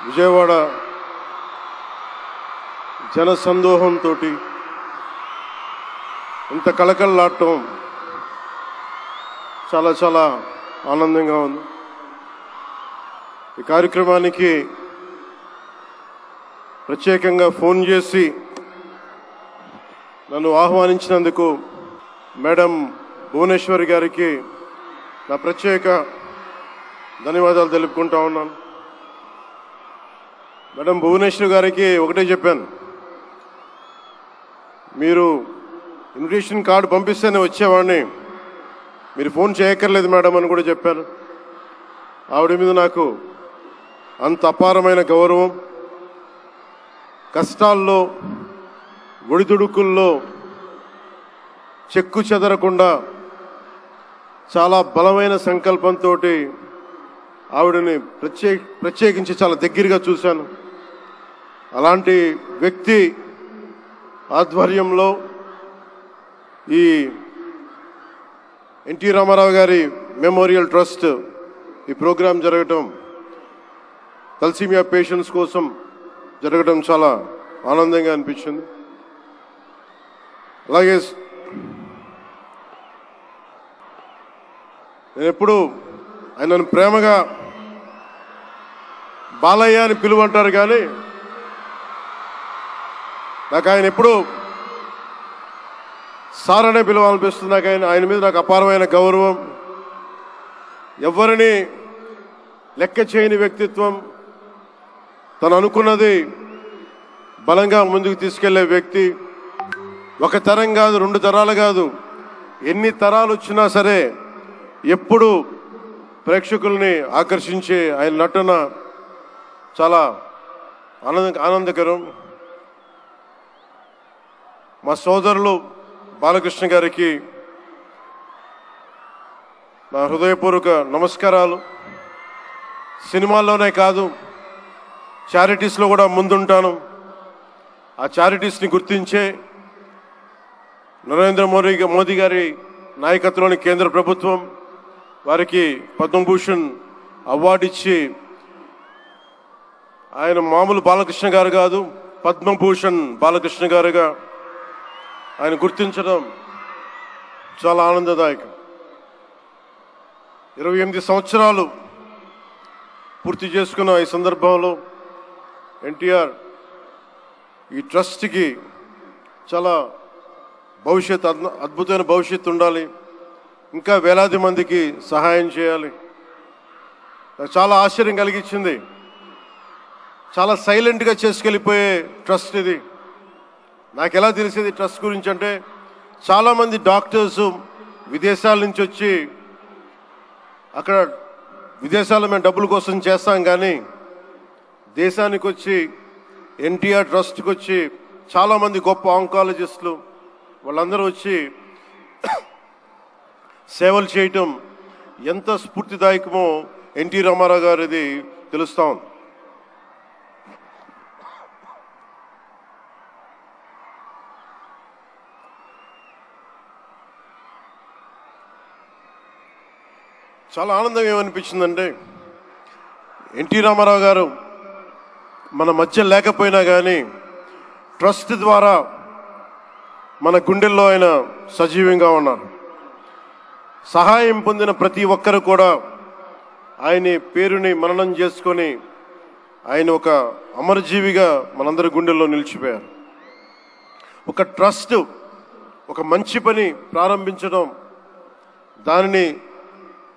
విజయవాడ జనసందోహంతో ఇంత కళకళలాడటం చాలా చాలా ఆనందంగా ఉంది. ఈ కార్యక్రమానికి ప్రత్యేకంగా ఫోన్ చేసి నన్ను ఆహ్వానించినందుకు మేడం భువనేశ్వరి గారికి నా ప్రత్యేక ధన్యవాదాలు తెలుపుకుంటా ఉన్నాను. మేడం భువనేశ్వరి గారికి ఒకటే చెప్పాను, మీరు ఇన్విటేషన్ కార్డు పంపిస్తేనే వచ్చేవాడిని, మీరు ఫోన్ చేయక్కర్లేదు మేడం అని కూడా చెప్పాను. ఆవిడ మీద నాకు అంత అపారమైన గౌరవం. కష్టాల్లో ఒడిదుడుకుల్లో చెక్కు చెదరకుండా చాలా బలమైన సంకల్పంతో ఆవిడని ప్రత్యేకించి చాలా దగ్గరగా చూశాను. అలాంటి వ్యక్తి ఆధ్వర్యంలో ఈ ఎన్టీ రామారావు గారి మెమోరియల్ ట్రస్ట్ ఈ ప్రోగ్రాం జరగటం, తలసీమియా పేషెంట్స్ కోసం జరగడం చాలా ఆనందంగా అనిపించింది. అలాగే నేను ఎప్పుడు ఆయనను ప్రేమగా బాలయ్య అని పిలువంటారు, కానీ నాకు ఆయన ఎప్పుడు సార్ అనే పిలవాలనిపిస్తుంది. నాకు ఆయన మీద నాకు అపారమైన గౌరవం. ఎవరిని లెక్క చేయని వ్యక్తిత్వం, తను అనుకున్నది బలంగా ముందుకు తీసుకెళ్లే వ్యక్తి. ఒక తరం కాదు, 2 తరాలు కాదు, ఎన్ని తరాలు వచ్చినా సరే ఎప్పుడు ప్రేక్షకుల్ని ఆకర్షించే ఆయన నటన చాలా ఆనందకరం. మా సోదరులు బాలకృష్ణ గారికి నా హృదయపూర్వక నమస్కారాలు. సినిమాల్లోనే కాదు, చారిటీస్లో కూడా ముందుంటాను. ఆ చారిటీస్ని గుర్తించే నరేంద్ర మోదీ గారి నాయకత్వంలోని కేంద్ర ప్రభుత్వం వారికి పద్మభూషణ్ అవార్డు ఇచ్చి, ఆయన మామూలు బాలకృష్ణ గారు కాదు, పద్మభూషణ్ బాలకృష్ణ గారుగా ఆయన గుర్తించడం చాలా ఆనందదాయకం. 28 సంవత్సరాలు పూర్తి చేసుకున్న ఈ సందర్భంలో ఎన్టీఆర్ ఈ ట్రస్ట్కి చాలా అద్భుతమైన భవిష్యత్తు ఉండాలి, ఇంకా వేలాది మందికి సహాయం చేయాలి. నాకు చాలా ఆశ్చర్యం కలిగించింది. చాలా సైలెంట్గా చేసుకెళ్ళిపోయే ట్రస్ట్ ఇది. నాకు ఎలా తెలిసేది ట్రస్ట్ గురించి అంటే, చాలామంది డాక్టర్స్ విదేశాల నుంచి వచ్చి అక్కడ విదేశాల్లో మేము డబ్బుల కోసం చేస్తాం, కానీ దేశానికి వచ్చి ఎన్టీఆర్ ట్రస్ట్కి వచ్చి చాలామంది గొప్ప ఆంకాలజిస్టులు వాళ్ళందరూ వచ్చి సేవలు చేయటం ఎంత స్ఫూర్తిదాయకమో ఎన్టీ రామారావు గారిది తెలుస్తా ఉంది. చాలా ఆనందం ఏమనిపించిందంటే, ఎన్టీ రామారావు గారు మన మధ్య లేకపోయినా కానీ ట్రస్ట్ ద్వారా మన గుండెల్లో ఆయన సజీవంగా ఉన్నారు. సహాయం పొందిన ప్రతి ఒక్కరు కూడా ఆయన పేరుని మననం చేసుకొని ఆయన ఒక అమరజీవిగా మనందరి గుండెల్లో నిలిచిపోయారు. ఒక ట్రస్ట్, ఒక మంచి పని ప్రారంభించడం, దానిని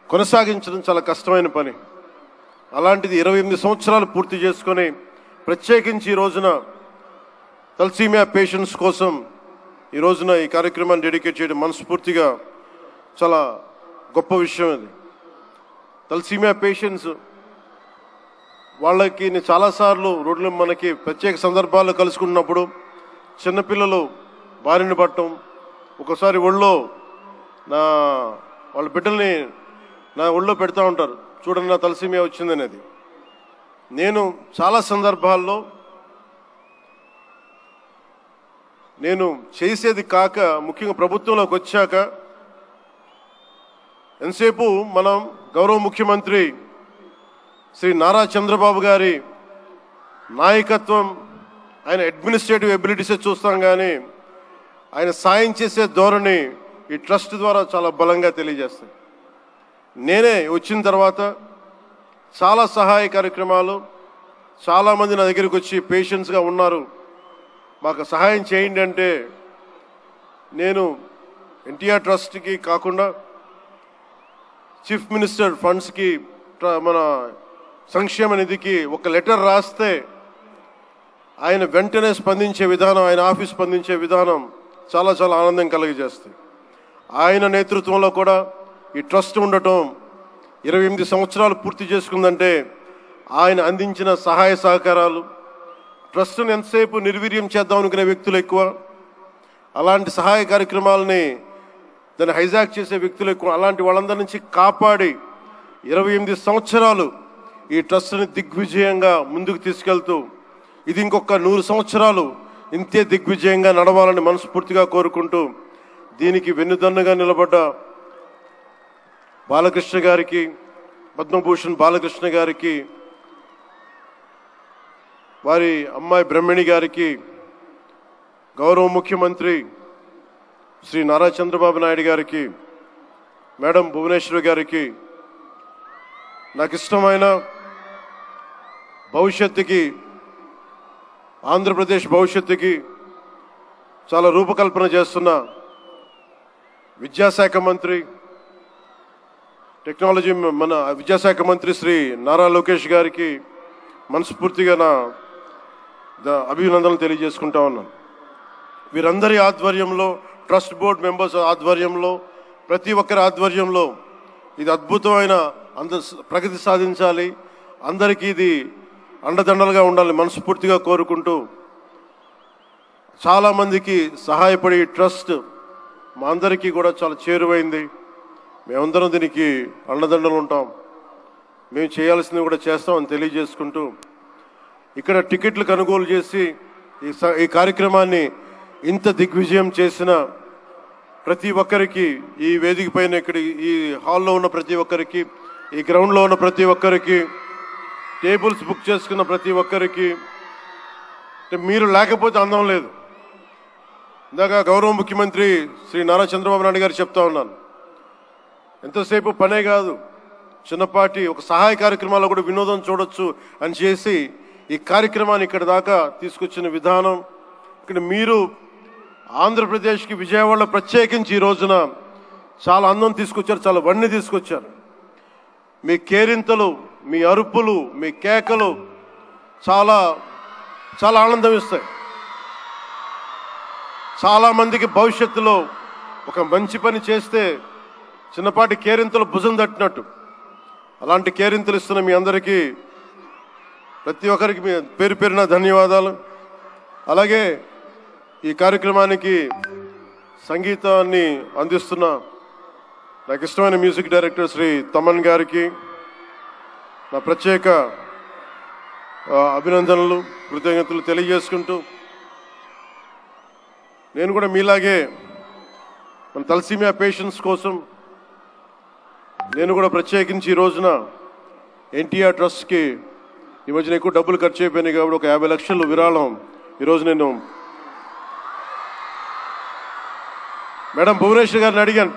కొనసాగించడం చాలా కష్టమైన పని. అలాంటిది 28 సంవత్సరాలు పూర్తి చేసుకొని ప్రత్యేకించి ఈ రోజున తలసీమియా పేషెంట్స్ కోసం ఈ రోజున ఈ కార్యక్రమాన్ని డెడికేట్ చేయడం మనస్ఫూర్తిగా చాలా గొప్ప విషయం. ఇది తలసీమియా పేషెంట్స్ వాళ్ళకి నేను చాలాసార్లు రోడ్లు మనకి ప్రత్యేక సందర్భాల్లో కలుసుకున్నప్పుడు చిన్నపిల్లలు బారిన పడటం, ఒకసారి ఒళ్ళో వాళ్ళ బిడ్డల్ని నా ఒళ్ళో పెడతా ఉంటారు, చూడండి నా తలసీమియా వచ్చిందనేది. నేను చాలా సందర్భాల్లో నేను చేసేది కాక, ముఖ్యంగా ప్రభుత్వంలోకి వచ్చాక ఎంతసేపు మనం గౌరవ ముఖ్యమంత్రి శ్రీ నారా చంద్రబాబు గారి నాయకత్వం, ఆయన అడ్మినిస్ట్రేటివ్ ఎబిలిటీసే చూస్తాం, కానీ ఆయన సాయం చేసే ధోరణి ఈ ట్రస్ట్ ద్వారా చాలా బలంగా తెలియజేస్తాయి. నేనే వచ్చిన తర్వాత చాలా సహాయ కార్యక్రమాలు, చాలామంది నా దగ్గరికి వచ్చి పేషెంట్స్గా ఉన్నారు, మాకు సహాయం చేయండి అంటే నేను ఎన్టీఆర్ ట్రస్ట్కి కాకుండా చీఫ్ మినిస్టర్ ఫండ్స్కి, మన సంక్షేమ నిధికి ఒక లెటర్ రాస్తే ఆయన వెంటనే స్పందించే విధానం, ఆయన ఆఫీస్ స్పందించే విధానం చాలా చాలా ఆనందం కలిగజేస్తాయి. ఆయన నేతృత్వంలో కూడా ఈ ట్రస్ట్ ఉండటం 28 సంవత్సరాలు పూర్తి చేసుకుందంటే ఆయన అందించిన సహాయ సహకారాలు, ట్రస్ట్ను ఎంతసేపు నిర్వీర్యం చేద్దాం అనుకునే వ్యక్తులు ఎక్కువ, అలాంటి సహాయ కార్యక్రమాలని దాన్ని హైజాక్ చేసే వ్యక్తులు ఎక్కువ. అలాంటి వాళ్ళందరి నుంచి కాపాడి 28 సంవత్సరాలు ఈ ట్రస్ట్ని దిగ్విజయంగా ముందుకు తీసుకెళ్తూ ఇది ఇంకొక 100 సంవత్సరాలు ఇంతే దిగ్విజయంగా నడవాలని మనస్ఫూర్తిగా కోరుకుంటూ, దీనికి వెన్నుదన్నుగా నిలబడ్డ బాలకృష్ణ గారికి, పద్మభూషణ్ బాలకృష్ణ గారికి, వారి అమ్మాయి బ్రహ్మణి గారికి, గౌరవ ముఖ్యమంత్రి శ్రీ నారా చంద్రబాబు నాయుడు గారికి, మేడం భువనేశ్వరి గారికి, నాకు ఇష్టమైన భవిష్యత్తుకి, ఆంధ్రప్రదేశ్ భవిష్యత్తుకి చాలా రూపకల్పన చేస్తున్న విద్యాశాఖ మంత్రి, టెక్నాలజీ మన విద్యాశాఖ మంత్రి శ్రీ నారా లోకేష్ గారికి మనస్ఫూర్తిగా నా అభినందనలు తెలియజేసుకుంటా ఉన్నాను. వీరందరి ఆధ్వర్యంలో, ట్రస్ట్ బోర్డ్ మెంబర్స్ ఆధ్వర్యంలో, ప్రతి ఒక్కరి ఆధ్వర్యంలో ఇది అద్భుతమైన ప్రగతి సాధించాలి, అందరికీ ఇది అండదండలుగా ఉండాలి మనస్ఫూర్తిగా కోరుకుంటూ, చాలామందికి సహాయపడి ట్రస్ట్ మా అందరికీ కూడా చాలా చేరువైంది. మేమందరం దీనికి అండదండలు ఉంటాం, మేము చేయాల్సింది కూడా చేస్తామని తెలియజేసుకుంటూ, ఇక్కడ టికెట్లు కొనుగోలు చేసి ఈ కార్యక్రమాన్ని ఇంత దిగ్విజయం చేసిన ప్రతి ఒక్కరికి, ఈ వేదిక పైన ఇక్కడ ఈ హాల్లో ఉన్న ప్రతి ఒక్కరికి, ఈ గ్రౌండ్లో ఉన్న ప్రతి ఒక్కరికి, టేబుల్స్ బుక్ చేసుకున్న ప్రతి ఒక్కరికి, మీరు లేకపోతే అందం లేదు. ఇందాక గౌరవ ముఖ్యమంత్రి శ్రీ నారా చంద్రబాబు నాయుడు గారు చెప్తా ఉన్నాను, ఎంతసేపు పనే కాదు, చిన్నపాటి ఒక సహాయ కార్యక్రమాల్లో కూడా వినోదం చూడొచ్చు అని చేసి ఈ కార్యక్రమాన్ని ఇక్కడ దాకా తీసుకొచ్చిన విధానం, ఇక్కడ మీరు ఆంధ్రప్రదేశ్కి విజయవాడలో ప్రత్యేకించి ఈ రోజున చాలా అందం తీసుకొచ్చారు, చాలా వన్నె తీసుకొచ్చారు. మీ కేరింతలు, మీ అరుపులు, మీ కేకలు చాలా చాలా ఆనందం ఇస్తాయి. చాలామందికి భవిష్యత్తులో ఒక మంచి పని చేస్తే చిన్నపాటి కేరింతలు భుజం తట్టినట్టు, అలాంటి కేరింతలు ఇస్తున్న మీ అందరికీ, ప్రతి ఒక్కరికి మీ పేరు పేరున ధన్యవాదాలు. అలాగే ఈ కార్యక్రమానికి సంగీతాన్ని అందిస్తున్న నాకు ఇష్టమైన మ్యూజిక్ డైరెక్టర్ శ్రీ తమన్ గారికి నా ప్రత్యేక అభినందనలు, కృతజ్ఞతలు తెలియజేసుకుంటూ, నేను కూడా మీలాగే మన తలసీమియా పేషెంట్స్ కోసం నేను కూడా ప్రత్యేకించి ఈ రోజున ఎన్టీఆర్ ట్రస్ట్కి ఈ మధ్యన ఎక్కువ డబ్బులు ఖర్చు అయిపోయినాయి కాబట్టి ఒక 50 లక్షలు విరాళం ఈరోజు నేను మేడం భువనేశ్వర్ గారిని అడిగాను.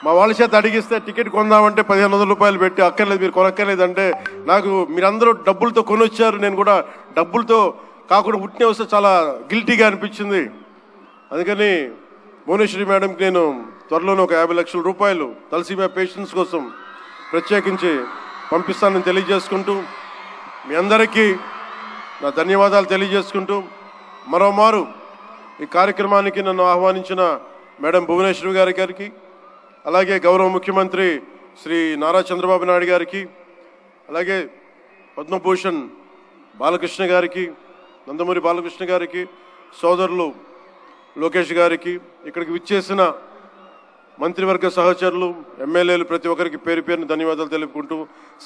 మా వాళ్ళ చేత అడిగిస్తే టికెట్ కొందామంటే 1500 రూపాయలు పెట్టి, అక్కర్లేదు మీరు కొనక్కర్లేదంటే, నాకు మీరందరూ డబ్బులతో కొనొచ్చారు, నేను కూడా డబ్బులతో కాకుండా ఉట్టినే వస్తే చాలా గిల్టీగా అనిపించింది. అందుకని భువనేశ్వరి మేడంకి నేను త్వరలోనే ఒక 50 లక్షల రూపాయలు తలసీమియా పేషెంట్స్ కోసం ప్రత్యేకించి పంపిస్తానని తెలియజేసుకుంటూ, మీ అందరికీ నా ధన్యవాదాలు తెలియజేసుకుంటూ, మరోమారు ఈ కార్యక్రమానికి నన్ను ఆహ్వానించిన మేడం భువనేశ్వరి గారికి, అలాగే గౌరవ ముఖ్యమంత్రి శ్రీ నారా చంద్రబాబు నాయుడు గారికి, అలాగే పద్మభూషణ్ బాలకృష్ణ గారికి, నందమూరి బాలకృష్ణ గారికి, సోదరులు లోకేష్ గారికి, ఇక్కడికి విచ్చేసిన మంత్రివర్గ సహచరులు, ఎమ్మెల్యేలు ప్రతి ఒక్కరికి పేరు పేరుని ధన్యవాదాలు తెలుపుకుంటూ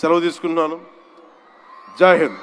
సెలవు తీసుకున్నాను. జై హింద్.